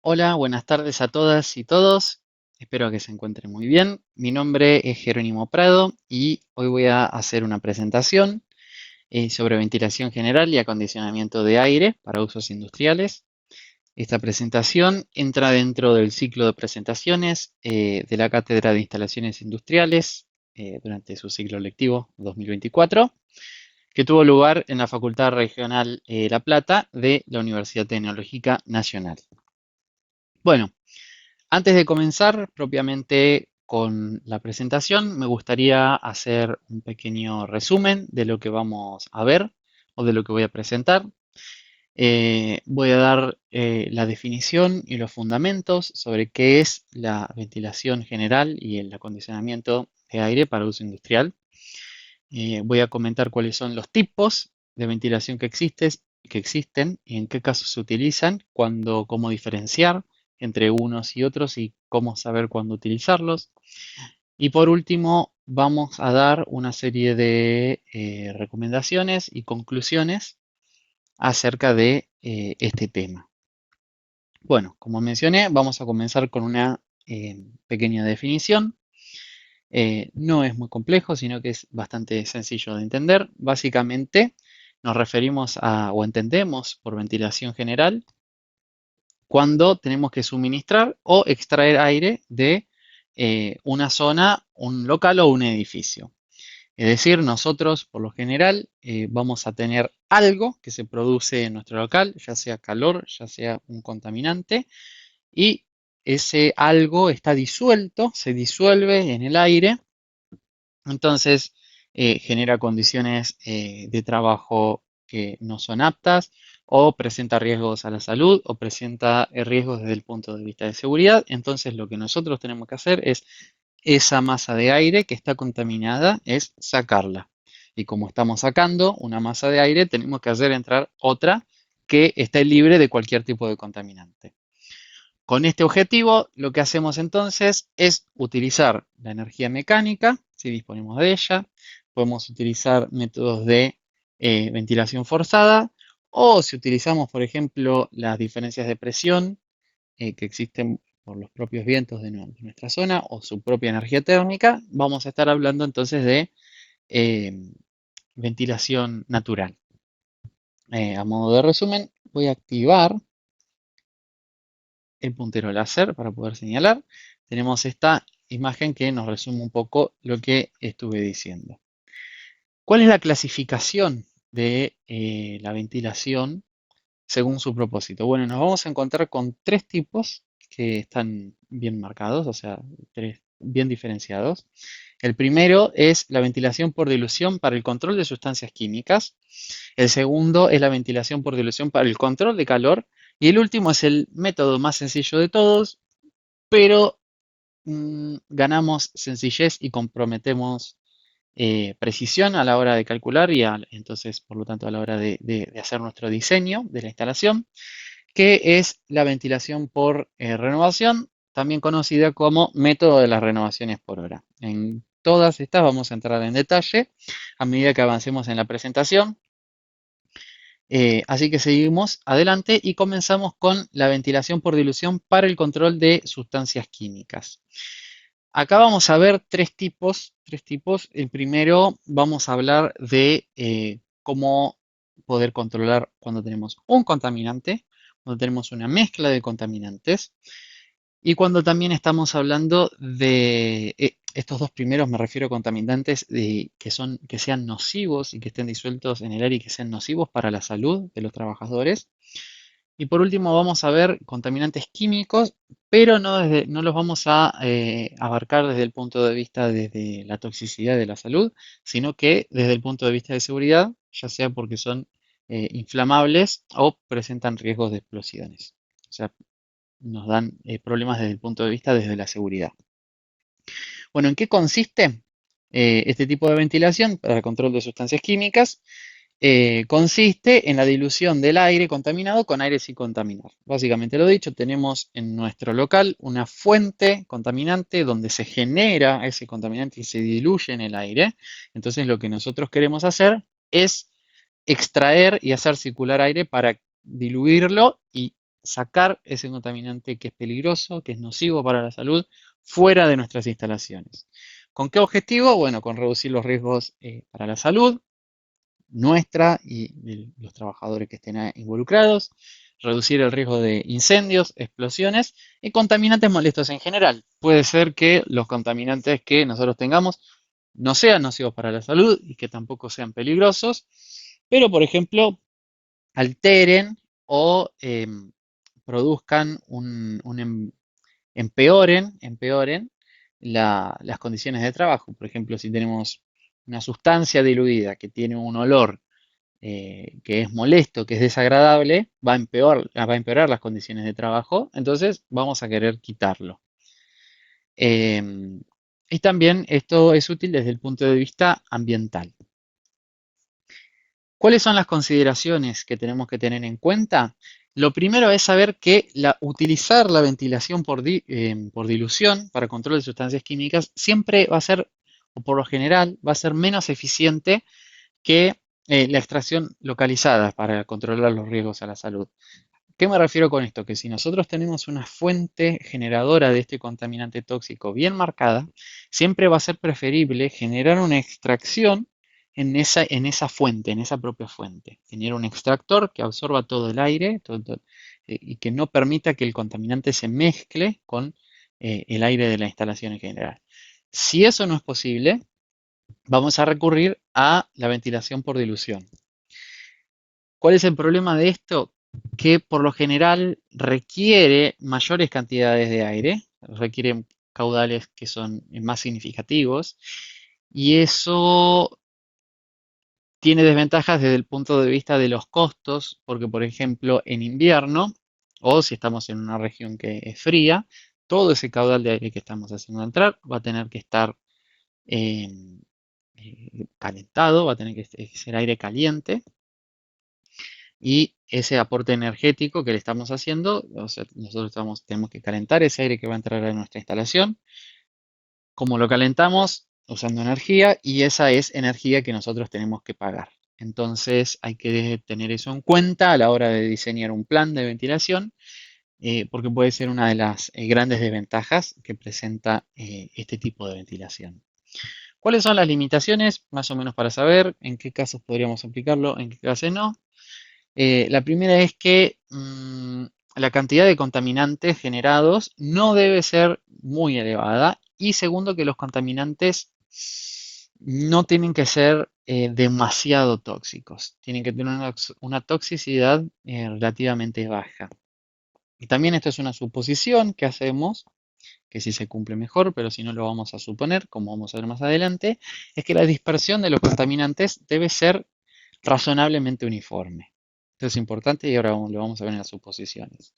Hola, buenas tardes a todas y todos. Espero que se encuentren muy bien. Mi nombre es Jerónimo Prado y hoy voy a hacer una presentación sobre ventilación general y acondicionamiento de aire para usos industriales. Esta presentación entra dentro del ciclo de presentaciones de la Cátedra de Instalaciones Industriales durante su ciclo lectivo 2024, que tuvo lugar en la Facultad Regional La Plata de la Universidad Tecnológica Nacional. Bueno, antes de comenzar propiamente con la presentación, me gustaría hacer un pequeño resumen de lo que vamos a ver o de lo que voy a presentar. Voy a dar la definición y los fundamentos sobre qué es la ventilación general y el acondicionamiento de aire para uso industrial. Voy a comentar cuáles son los tipos de ventilación que existen y en qué casos se utilizan, cómo diferenciar entre unos y otros y cómo saber cuándo utilizarlos. Y por último, vamos a dar una serie de recomendaciones y conclusiones acerca de este tema. Bueno, como mencioné, vamos a comenzar con una pequeña definición. No es muy complejo, sino que es bastante sencillo de entender. Básicamente nos referimos a o entendemos por ventilación general cuando tenemos que suministrar o extraer aire de una zona, un local o un edificio. Es decir, nosotros por lo general vamos a tener algo que se produce en nuestro local, ya sea calor, ya sea un contaminante, y ese algo está disuelto, se disuelve en el aire. Entonces, genera condiciones de trabajo que no son aptas o presenta riesgos a la salud o presenta riesgos desde el punto de vista de seguridad. Entonces, lo que nosotros tenemos que hacer es esa masa de aire que está contaminada, es sacarla. Y como estamos sacando una masa de aire, tenemos que hacer entrar otra que esté libre de cualquier tipo de contaminante. Con este objetivo, lo que hacemos entonces es utilizar la energía mecánica, si disponemos de ella. Podemos utilizar métodos de ventilación forzada o si utilizamos, por ejemplo, las diferencias de presión que existen por los propios vientos de nuestra zona o su propia energía térmica, vamos a estar hablando entonces de eh, ventilación natural. A modo de resumen, voy a activar el puntero láser para poder señalar. Tenemos esta imagen que nos resume un poco lo que estuve diciendo. ¿Cuál es la clasificación de la ventilación según su propósito? Bueno, nos vamos a encontrar con tres tipos que están bien marcados, o sea, tres bien diferenciados. El primero es la ventilación por dilución para el control de sustancias químicas. El segundo es la ventilación por dilución para el control de calor. Y el último es el método más sencillo de todos, pero ganamos sencillez y comprometemos precisión a la hora de calcular y entonces, por lo tanto, a la hora de hacer nuestro diseño de la instalación, que es la ventilación por renovación, también conocida como método de las renovaciones por hora. En todas estas vamos a entrar en detalle a medida que avancemos en la presentación. Así que seguimos adelante y comenzamos con la ventilación por dilución para el control de sustancias químicas. Acá vamos a ver tres tipos. El primero vamos a hablar de cómo poder controlar cuando tenemos un contaminante, cuando tenemos una mezcla de contaminantes y cuando también estamos hablando de estos dos primeros, me refiero a contaminantes que sean nocivos y que estén disueltos en el aire y que sean nocivos para la salud de los trabajadores. Y por último vamos a ver contaminantes químicos, pero no los vamos a abarcar desde el punto de vista desde la toxicidad de la salud, sino que desde el punto de vista de seguridad, ya sea porque son inflamables o presentan riesgos de explosiones. O sea, nos dan problemas desde el punto de vista desde la seguridad. Bueno, ¿en qué consiste este tipo de ventilación para el control de sustancias químicas? Consiste en la dilución del aire contaminado con aire sin contaminar. Básicamente lo dicho, tenemos en nuestro local una fuente contaminante donde se genera ese contaminante y se diluye en el aire. Entonces lo que nosotros queremos hacer es extraer y hacer circular aire para diluirlo y sacar ese contaminante que es peligroso, que es nocivo para la salud, fuera de nuestras instalaciones. ¿Con qué objetivo? Bueno, con reducir los riesgos para la salud nuestra y de los trabajadores que estén involucrados, reducir el riesgo de incendios, explosiones y contaminantes molestos en general. Puede ser que los contaminantes que nosotros tengamos no sean nocivos para la salud y que tampoco sean peligrosos, pero por ejemplo alteren o produzcan empeoren las condiciones de trabajo. Por ejemplo, si tenemos una sustancia diluida que tiene un olor que es molesto, que es desagradable, va a empeorar las condiciones de trabajo, entonces vamos a querer quitarlo. Y también esto es útil desde el punto de vista ambiental. ¿Cuáles son las consideraciones que tenemos que tener en cuenta? Lo primero es saber que utilizar la ventilación por dilución para control de sustancias químicas siempre va a ser, o por lo general, va a ser menos eficiente que la extracción localizada para controlar los riesgos a la salud. ¿Qué me refiero con esto? Que si nosotros tenemos una fuente generadora de este contaminante tóxico bien marcada, siempre va a ser preferible generar una extracción en esa fuente, en esa propia fuente. Tener un extractor que absorba todo el aire y que no permita que el contaminante se mezcle con el aire de la instalación en general. Si eso no es posible, vamos a recurrir a la ventilación por dilución. ¿Cuál es el problema de esto? Que por lo general requiere mayores cantidades de aire, requiere caudales que son más significativos y eso tiene desventajas desde el punto de vista de los costos, porque por ejemplo en invierno o si estamos en una región que es fría, todo ese caudal de aire que estamos haciendo entrar va a tener que estar eh, calentado, va a tener que ser aire caliente y ese aporte energético que le estamos haciendo, o sea, nosotros tenemos que calentar ese aire que va a entrar a nuestra instalación. Como lo calentamos? Usando energía y esa es energía que nosotros tenemos que pagar. Entonces hay que tener eso en cuenta a la hora de diseñar un plan de ventilación, porque puede ser una de las grandes desventajas que presenta este tipo de ventilación. ¿Cuáles son las limitaciones? Más o menos para saber en qué casos podríamos aplicarlo, en qué casos no. La primera es que la cantidad de contaminantes generados no debe ser muy elevada. Y segundo, que los contaminantes no tienen que ser demasiado tóxicos. Tienen que tener una toxicidad relativamente baja. Y también esto es una suposición que hacemos, que si se cumple mejor, pero si no lo vamos a suponer, como vamos a ver más adelante, es que la dispersión de los contaminantes debe ser razonablemente uniforme. Esto es importante y ahora lo vamos a ver en las suposiciones.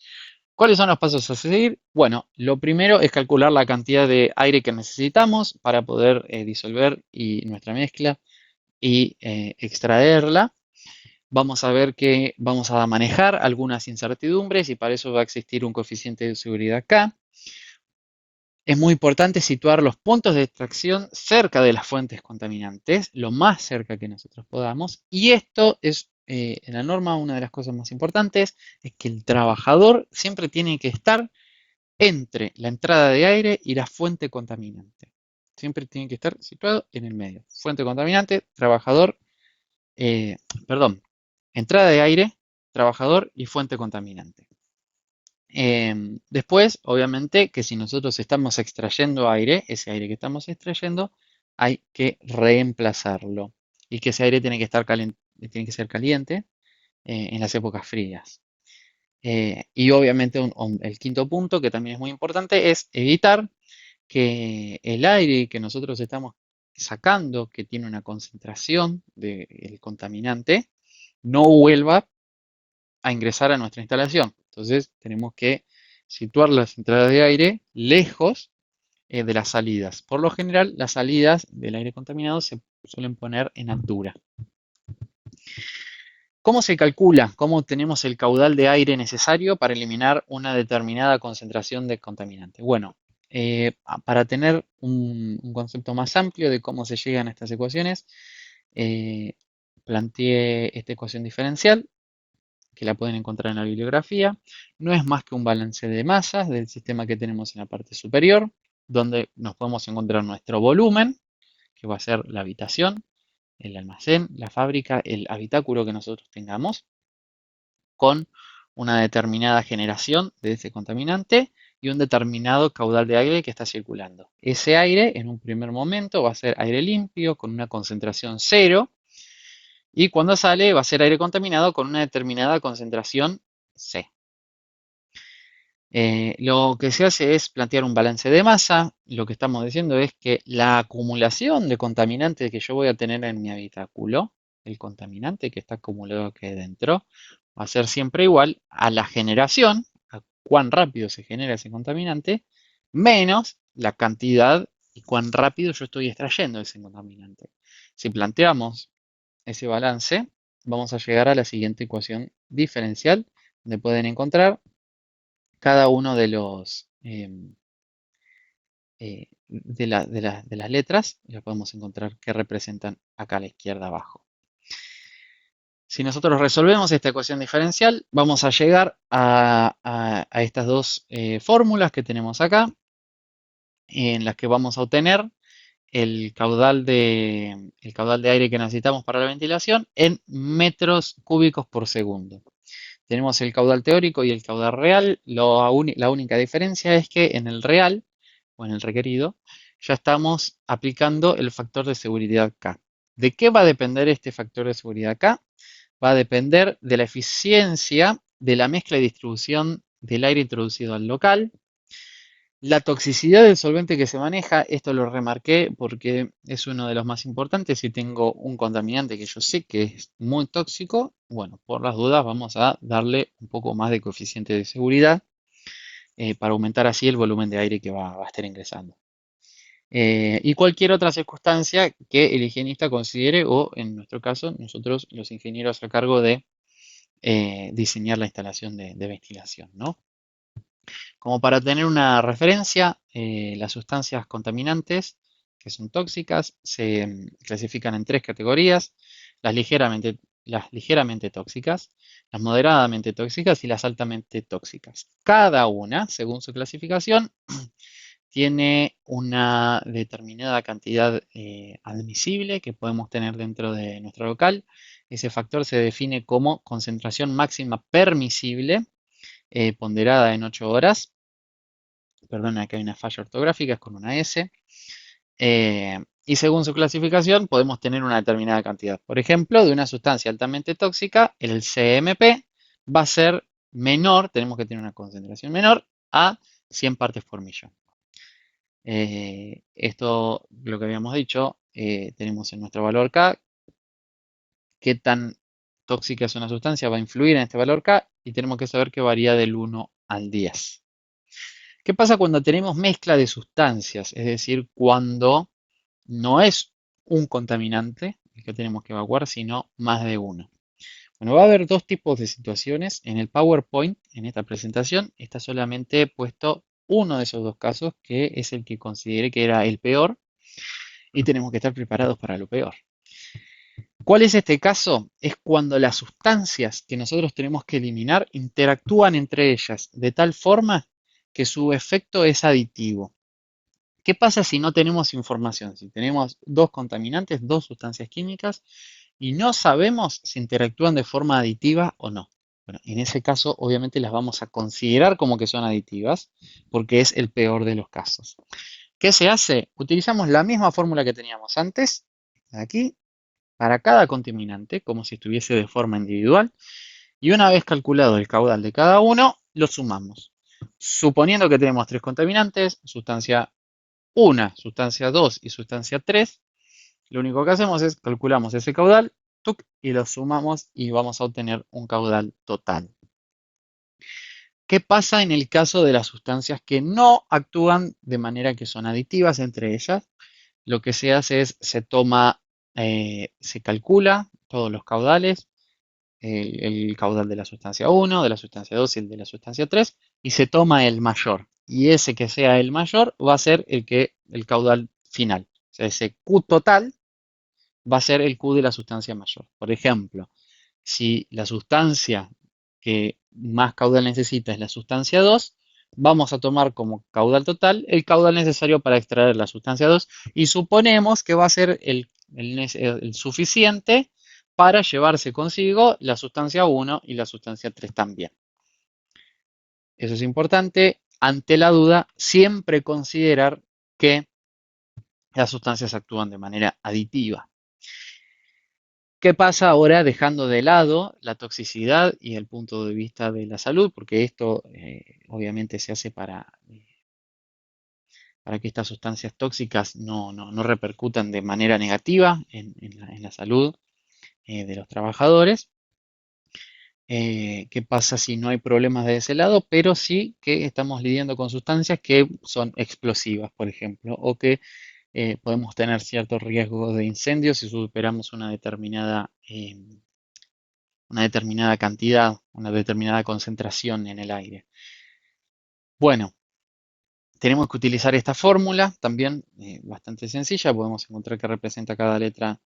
¿Cuáles son los pasos a seguir? Bueno, lo primero es calcular la cantidad de aire que necesitamos para poder disolver nuestra mezcla y extraerla. Vamos a ver que vamos a manejar algunas incertidumbres y para eso va a existir un coeficiente de seguridad K. Es muy importante situar los puntos de extracción cerca de las fuentes contaminantes, lo más cerca que nosotros podamos. Y esto es, en la norma, una de las cosas más importantes, es que el trabajador siempre tiene que estar entre la entrada de aire y la fuente contaminante. Siempre tiene que estar situado en el medio. Fuente contaminante, trabajador, perdón, entrada de aire, trabajador y fuente contaminante. Después, obviamente, que si nosotros estamos extrayendo aire, ese aire que estamos extrayendo, hay que reemplazarlo. Y que ese aire tiene que estar tiene que ser caliente en las épocas frías. Y obviamente el quinto punto, que también es muy importante, es evitar que el aire que nosotros estamos sacando, que tiene una concentración del contaminante, no vuelva a ingresar a nuestra instalación. Entonces tenemos que situar las entradas de aire lejos de las salidas. Por lo general, las salidas del aire contaminado se suelen poner en altura. ¿Cómo se calcula? ¿Cómo tenemos el caudal de aire necesario para eliminar una determinada concentración de contaminante? Bueno, para tener un concepto más amplio de cómo se llegan a estas ecuaciones, planteé esta ecuación diferencial que la pueden encontrar en la bibliografía, no es más que un balance de masas del sistema que tenemos en la parte superior, donde nos podemos encontrar nuestro volumen, que va a ser la habitación, el almacén, la fábrica, el habitáculo que nosotros tengamos, con una determinada generación de ese contaminante y un determinado caudal de aire que está circulando. Ese aire en un primer momento va a ser aire limpio con una concentración cero y cuando sale va a ser aire contaminado con una determinada concentración C. Lo que se hace es plantear un balance de masa. Lo que estamos diciendo es que la acumulación de contaminantes que yo voy a tener en mi habitáculo, el contaminante que está acumulado aquí dentro, va a ser siempre igual a la generación, a cuán rápido se genera ese contaminante, menos la cantidad y cuán rápido yo estoy extrayendo ese contaminante. Si planteamos ese balance, vamos a llegar a la siguiente ecuación diferencial, donde pueden encontrar cada uno de los de las letras, y las podemos encontrar que representan acá a la izquierda abajo. Si nosotros resolvemos esta ecuación diferencial, vamos a llegar a estas dos fórmulas que tenemos acá, en las que vamos a obtener el caudal de aire que necesitamos para la ventilación en metros cúbicos por segundo. Tenemos el caudal teórico y el caudal real. La única diferencia es que en el real, o en el requerido, ya estamos aplicando el factor de seguridad K. ¿De qué va a depender este factor de seguridad K? Va a depender de la eficiencia de la mezcla y distribución del aire introducido al local. La toxicidad del solvente que se maneja, esto lo remarqué porque es uno de los más importantes. Si tengo un contaminante que yo sé que es muy tóxico, bueno, por las dudas vamos a darle un poco más de coeficiente de seguridad para aumentar así el volumen de aire que va a estar ingresando. Y cualquier otra circunstancia que el higienista considere o en nuestro caso nosotros los ingenieros a cargo de diseñar la instalación de ventilación, ¿no? Como para tener una referencia, las sustancias contaminantes que son tóxicas se clasifican en tres categorías: las ligeramente tóxicas, las moderadamente tóxicas y las altamente tóxicas. Cada una, según su clasificación, tiene una determinada cantidad admisible que podemos tener dentro de nuestro local. Ese factor se define como concentración máxima permisible ponderada en 8 horas. Perdón, acá hay una falla ortográfica, es con una S. Y según su clasificación podemos tener una determinada cantidad. Por ejemplo, de una sustancia altamente tóxica, el CMP va a ser menor, tenemos que tener una concentración menor a 100 partes por millón. Esto, lo que habíamos dicho, tenemos en nuestro valor K, qué tan tóxica es una sustancia va a influir en este valor K y tenemos que saber que varía del 1 al 10. ¿Qué pasa cuando tenemos mezcla de sustancias? Es decir, cuando no es un contaminante el que tenemos que evacuar, sino más de uno. Bueno, va a haber dos tipos de situaciones. En el PowerPoint, en esta presentación, está solamente puesto uno de esos dos casos, que es el que consideré que era el peor, y tenemos que estar preparados para lo peor. ¿Cuál es este caso? Es cuando las sustancias que nosotros tenemos que eliminar interactúan entre ellas de tal forma que su efecto es aditivo. ¿Qué pasa si no tenemos información? Si tenemos dos contaminantes, dos sustancias químicas, y no sabemos si interactúan de forma aditiva o no. Bueno, en ese caso, obviamente las vamos a considerar como que son aditivas, porque es el peor de los casos. ¿Qué se hace? Utilizamos la misma fórmula que teníamos antes, aquí, para cada contaminante, como si estuviese de forma individual, y una vez calculado el caudal de cada uno, lo sumamos. Suponiendo que tenemos tres contaminantes, sustancia 1, sustancia 2 y sustancia 3, lo único que hacemos es calculamos ese caudal y lo sumamos y vamos a obtener un caudal total. ¿Qué pasa en el caso de las sustancias que no actúan de manera que son aditivas entre ellas? Lo que se hace es se calcula todos los caudales, el caudal de la sustancia 1, de la sustancia 2 y el de la sustancia 3, y se toma el mayor. Y ese que sea el mayor va a ser el caudal final. O sea, ese Q total va a ser el Q de la sustancia mayor. Por ejemplo, si la sustancia que más caudal necesita es la sustancia 2, vamos a tomar como caudal total el caudal necesario para extraer la sustancia 2 y suponemos que va a ser el suficiente para llevarse consigo la sustancia 1 y la sustancia 3 también. Eso es importante. Ante la duda, siempre considerar que las sustancias actúan de manera aditiva. ¿Qué pasa ahora dejando de lado la toxicidad y el punto de vista de la salud? Porque esto obviamente se hace para que estas sustancias tóxicas no repercutan de manera negativa en la salud de los trabajadores. ¿Qué pasa si no hay problemas de ese lado? Pero sí que estamos lidiando con sustancias que son explosivas, por ejemplo, o que podemos tener cierto riesgo de incendio si superamos una determinada cantidad, una determinada concentración en el aire. Bueno, tenemos que utilizar esta fórmula, también bastante sencilla, podemos encontrar que representa cada letra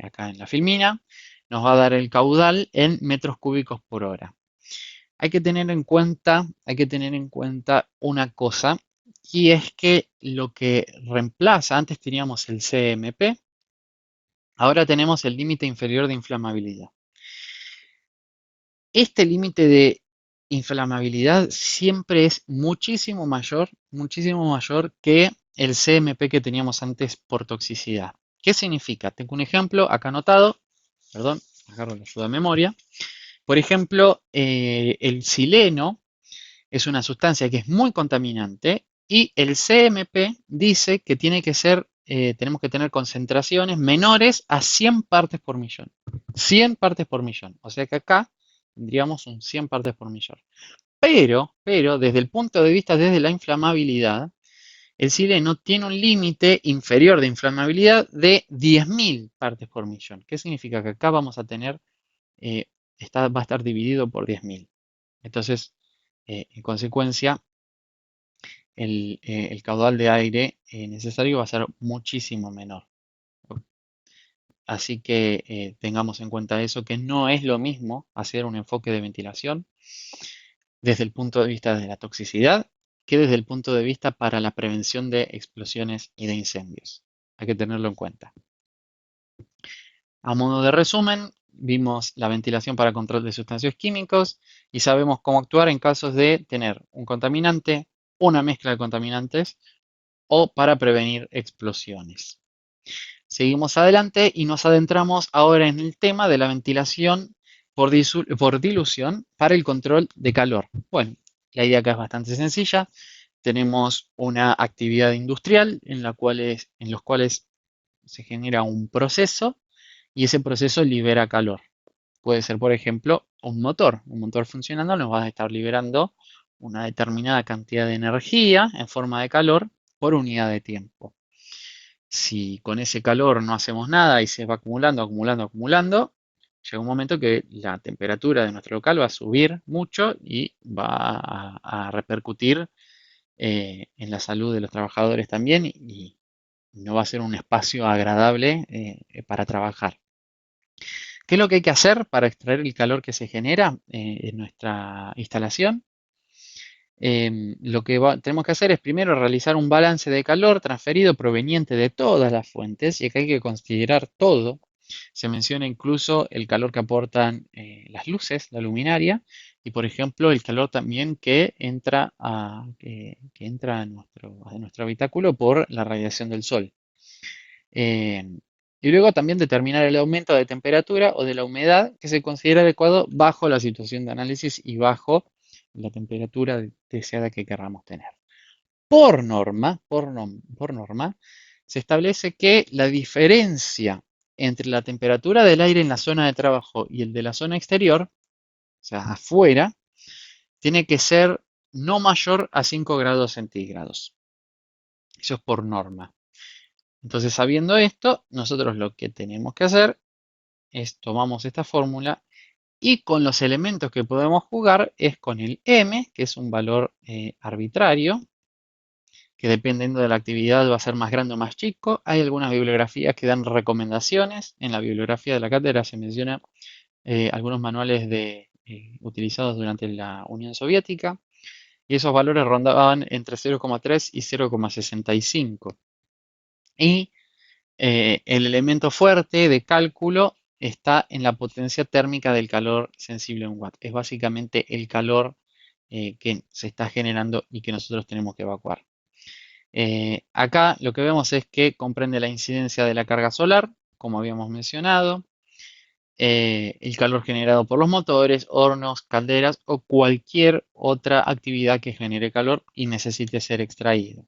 acá en la filmina. Nos va a dar el caudal en metros cúbicos por hora. Hay que tener en cuenta una cosa, y es que lo que reemplaza, antes teníamos el CMP, ahora tenemos el límite inferior de inflamabilidad. Este límite de inflamabilidad siempre es muchísimo mayor que el CMP que teníamos antes por toxicidad. ¿Qué significa? Tengo un ejemplo acá anotado, perdón, agarro la ayuda de memoria. Por ejemplo, el sileno es una sustancia que es muy contaminante y el CMP dice que tenemos que tener concentraciones menores a 100 partes por millón. 100 partes por millón. O sea que acá tendríamos un 100 partes por millón. Pero, desde el punto de vista desde la inflamabilidad, el sileno tiene un límite inferior de inflamabilidad de 10.000 partes por millón. ¿Qué significa? Que acá vamos a tener, va a estar dividido por 10.000. Entonces, en consecuencia, el caudal de aire necesario va a ser muchísimo menor. Así que tengamos en cuenta eso, que no es lo mismo hacer un enfoque de ventilación desde el punto de vista de la toxicidad que desde el punto de vista para la prevención de explosiones y de incendios. Hay que tenerlo en cuenta. A modo de resumen, vimos la ventilación para control de sustancias químicos y sabemos cómo actuar en casos de tener un contaminante, una mezcla de contaminantes o para prevenir explosiones. Seguimos adelante y nos adentramos ahora en el tema de la ventilación por dilución para el control de calor. Bueno, la idea acá es bastante sencilla. Tenemos una actividad industrial en los cuales se genera un proceso y ese proceso libera calor. Puede ser, por ejemplo, un motor. Un motor funcionando nos va a estar liberando una determinada cantidad de energía en forma de calor por unidad de tiempo. Si con ese calor no hacemos nada y se va acumulando, llega un momento que la temperatura de nuestro local va a subir mucho y va a repercutir en la salud de los trabajadores también y no va a ser un espacio agradable para trabajar. ¿Qué es lo que hay que hacer para extraer el calor que se genera en nuestra instalación? Lo que tenemos que hacer es primero realizar un balance de calor transferido proveniente de todas las fuentes, y acá hay que considerar todo. Se menciona incluso el calor que aportan las luces, la luminaria, y por ejemplo el calor también que entra que entra a nuestro habitáculo por la radiación del sol. Eh, y luego también determinar el aumento de temperatura o de la humedad que se considera adecuado bajo la situación de análisis y bajo la temperatura deseada que queramos tener. Por norma, se establece que la diferencia entre la temperatura del aire en la zona de trabajo y el de la zona exterior, o sea, afuera, tiene que ser no mayor a 5 grados centígrados. Eso es por norma. Entonces, sabiendo esto, nosotros lo que tenemos que hacer es tomamos esta fórmula y con los elementos que podemos jugar es con el M, que es un valor arbitrario, que dependiendo de la actividad va a ser más grande o más chico. Hay algunas bibliografías que dan recomendaciones. En la bibliografía de la cátedra se menciona algunos manuales de utilizados durante la Unión Soviética, y esos valores rondaban entre 0,3 y 0,65. Y el elemento fuerte de cálculo está en la potencia térmica del calor sensible en watt. Es básicamente el calor que se está generando y que nosotros tenemos que evacuar. Acá lo que vemos es que comprende la incidencia de la carga solar, como habíamos mencionado, el calor generado por los motores, hornos, calderas o cualquier otra actividad que genere calor y necesite ser extraído.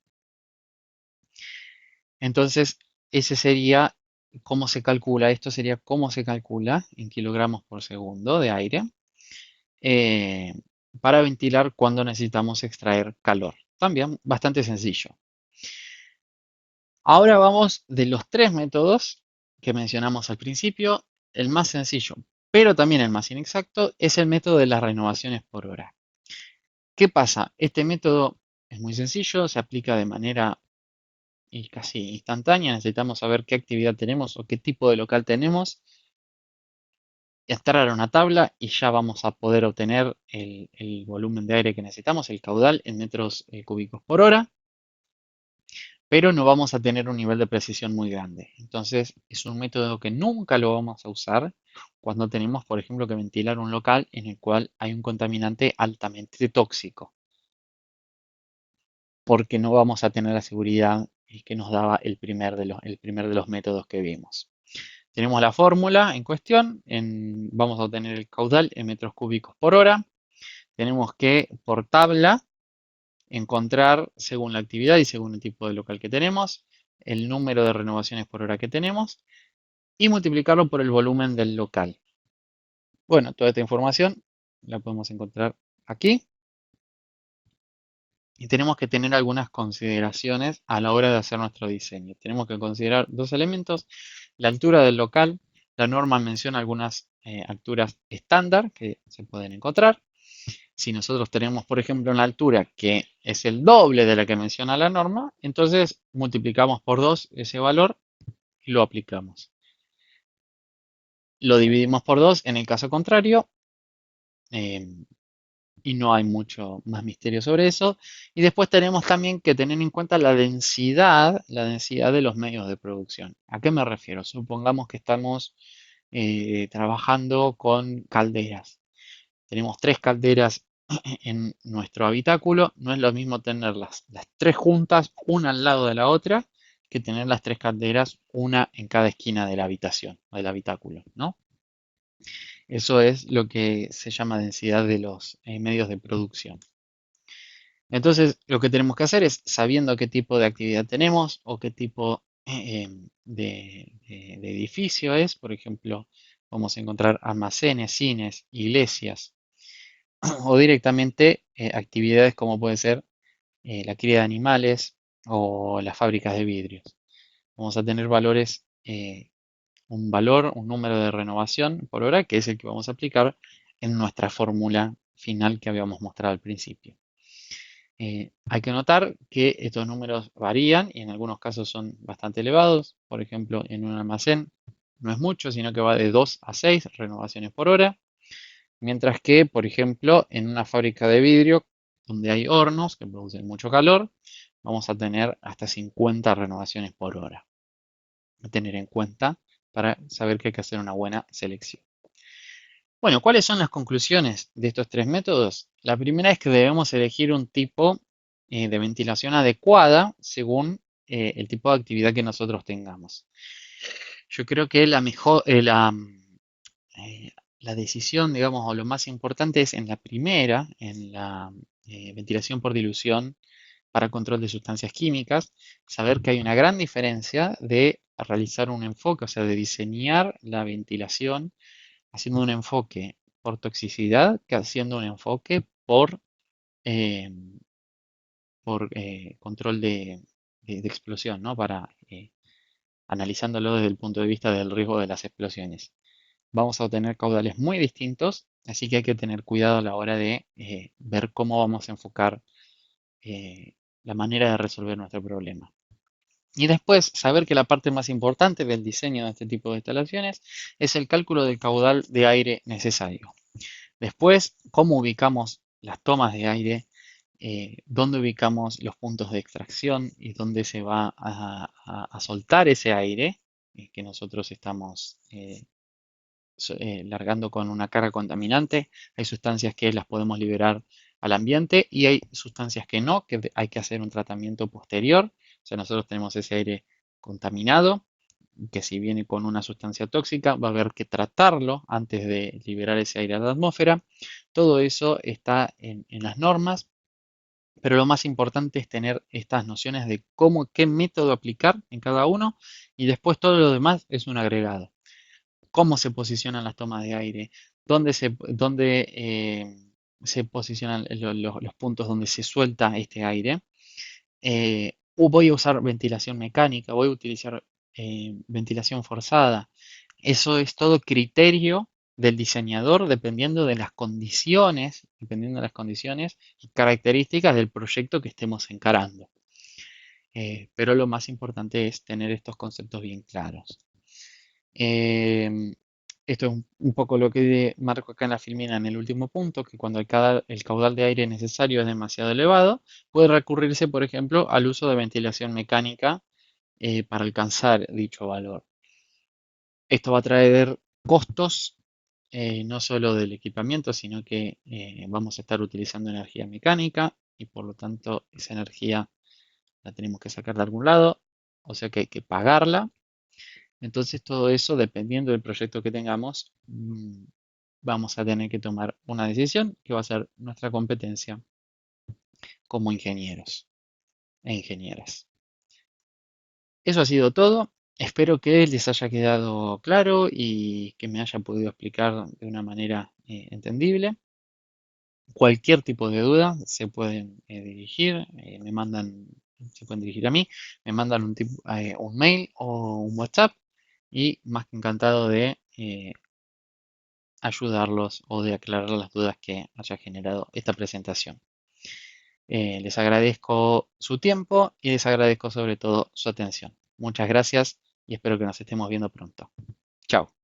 Entonces, ese sería cómo se calcula, esto sería cómo se calcula en kilogramos por segundo de aire eh, para ventilar cuando necesitamos extraer calor. También bastante sencillo. Ahora vamos de los tres métodos que mencionamos al principio, el más sencillo, pero también el más inexacto, es el método de las renovaciones por hora. ¿Qué pasa? Este método es muy sencillo, se aplica de manera casi instantánea. Necesitamos saber qué actividad tenemos o qué tipo de local tenemos, entrar a una tabla y ya vamos a poder obtener el volumen de aire que necesitamos, el caudal en metros cúbicos por hora, pero no vamos a tener un nivel de precisión muy grande. Entonces es un método que nunca lo vamos a usar cuando tenemos, por ejemplo, que ventilar un local en el cual hay un contaminante altamente tóxico, porque no vamos a tener la seguridad que nos daba el primer de los métodos que vimos. Tenemos la fórmula en cuestión, vamos a obtener el caudal en metros cúbicos por hora. Tenemos que, por tabla, encontrar, según la actividad y según el tipo de local que tenemos, el número de renovaciones por hora que tenemos y multiplicarlo por el volumen del local. Bueno, toda esta información la podemos encontrar aquí. Y tenemos que tener algunas consideraciones a la hora de hacer nuestro diseño. Tenemos que considerar dos elementos: la altura del local. La norma menciona algunas alturas estándar que se pueden encontrar. Si nosotros tenemos, por ejemplo, una altura que es el doble de la que menciona la norma, entonces multiplicamos por 2 ese valor y lo aplicamos. Lo dividimos por 2 en el caso contrario. Y no hay mucho más misterio sobre eso. Y después tenemos también que tener en cuenta la densidad de los medios de producción. ¿A qué me refiero? Supongamos que estamos trabajando con calderas. Tenemos tres calderas en nuestro habitáculo. No es lo mismo tener las tres juntas, una al lado de la otra, que tener las tres calderas, una en cada esquina de la habitación, del habitáculo, ¿no? Eso es lo que se llama densidad de los medios de producción. Entonces, lo que tenemos que hacer es, sabiendo qué tipo de actividad tenemos o qué tipo de edificio es, por ejemplo, vamos a encontrar almacenes, cines, iglesias o directamente actividades como puede ser la cría de animales o las fábricas de vidrios. Vamos a tener valores, un número de renovación por hora, que es el que vamos a aplicar en nuestra fórmula final que habíamos mostrado al principio. Hay que notar que estos números varían y en algunos casos son bastante elevados. Por ejemplo, en un almacén no es mucho, sino que va de 2 a 6 renovaciones por hora. Mientras que, por ejemplo, en una fábrica de vidrio, donde hay hornos que producen mucho calor, vamos a tener hasta 50 renovaciones por hora. A tener en cuenta para saber que hay que hacer una buena selección. Bueno, ¿cuáles son las conclusiones de estos tres métodos? La primera es que debemos elegir un tipo de ventilación adecuada según el tipo de actividad que nosotros tengamos. Yo creo que la decisión, digamos, o lo más importante es en la primera, en la ventilación por dilución para control de sustancias químicas, saber que hay una gran diferencia de realizar un enfoque, o sea, de diseñar la ventilación haciendo un enfoque por toxicidad que haciendo un enfoque eh, por control de explosión, ¿no? Analizándolo desde el punto de vista del riesgo de las explosiones. Vamos a obtener caudales muy distintos, así que hay que tener cuidado a la hora de ver cómo vamos a enfocar la manera de resolver nuestro problema. Y después, saber que la parte más importante del diseño de este tipo de instalaciones es el cálculo del caudal de aire necesario. Después, cómo ubicamos las tomas de aire, dónde ubicamos los puntos de extracción y dónde se va a soltar ese aire que nosotros estamos largando con una carga contaminante. Hay sustancias que las podemos liberar al ambiente y hay sustancias que no, que hay que hacer un tratamiento posterior. O sea, nosotros tenemos ese aire contaminado, que si viene con una sustancia tóxica, va a haber que tratarlo antes de liberar ese aire a la atmósfera. Todo eso está en las normas, pero lo más importante es tener estas nociones de cómo, qué método aplicar en cada uno y después todo lo demás es un agregado. Cómo se posicionan las tomas de aire, dónde se posicionan los puntos donde se suelta este aire. Voy a usar ventilación mecánica, voy a utilizar ventilación forzada. Eso es todo criterio del diseñador dependiendo de las condiciones y características del proyecto que estemos encarando. Pero lo más importante es tener estos conceptos bien claros. Em, Esto es un poco lo que marco acá en la filmina en el último punto, que cuando el caudal de aire necesario es demasiado elevado, puede recurrirse, por ejemplo, al uso de ventilación mecánica para alcanzar dicho valor. Esto va a traer costos, no solo del equipamiento, sino que vamos a estar utilizando energía mecánica y por lo tanto esa energía la tenemos que sacar de algún lado, o sea que hay que pagarla. Entonces todo eso, dependiendo del proyecto que tengamos, vamos a tener que tomar una decisión que va a ser nuestra competencia como ingenieros e ingenieras. Eso ha sido todo. Espero que les haya quedado claro y que me haya podido explicar de una manera entendible. Cualquier tipo de duda se pueden dirigir, se pueden dirigir a mí, me mandan un mail o un WhatsApp y más que encantado de ayudarlos o de aclarar las dudas que haya generado esta presentación. Les agradezco su tiempo y les agradezco sobre todo su atención. Muchas gracias y espero que nos estemos viendo pronto. Chao.